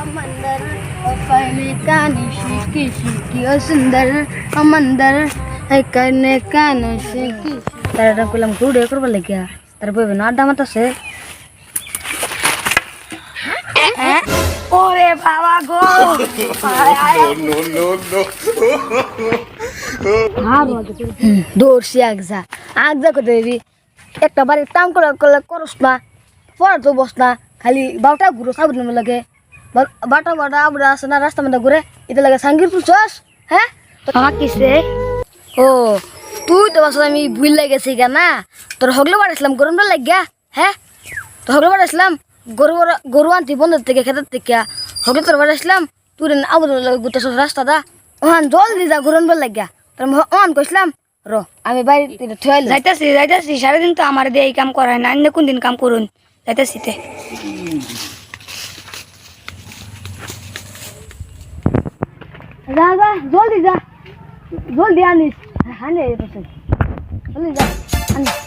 समंदर करने का निशिकी शिकी ओ सुंदर समंदर करने का निशिकी तारा कुलम गुड एक रुपया लग गया तारा पे ना आडा मत से ओरे बाबा गो দৌড় সে আগ যা করতে দিবি একটা বাড়ির কাম করে করলে করস না পর তো বস না খালি বারোটা ঘুরো সাবুন লাগে বাটা বাটা আবরা আসে না রাস্তা মধ্যে ঘুরে এটা লাগে সাঙ্গির পুষস হ্যাঁ আমার কিসে ও তুই তো বাস আমি ভুল লাগেছি গা না তোর হগলে বাড়াইছিলাম গরম লাগিয়া হ্যাঁ তো হগলে বাড়াইছিলাম গরু আনতি বন্ধের থেকে খেতের থেকে হগলে তোর বাড়াইছিলাম তুই আবুর গুতে রাস্তা দা ওহান জলদি যা গরম লাগিয়া তোর ওহান কইছিলাম র আমি বাইরে যাইতেছি সারাদিন তো আমার দিয়ে এই কাম করায় না অন্য কোন দিন কাম করুন যাইতেছি তে যা যা জলদি আনিস হ্যাঁ জলদি যা আনিস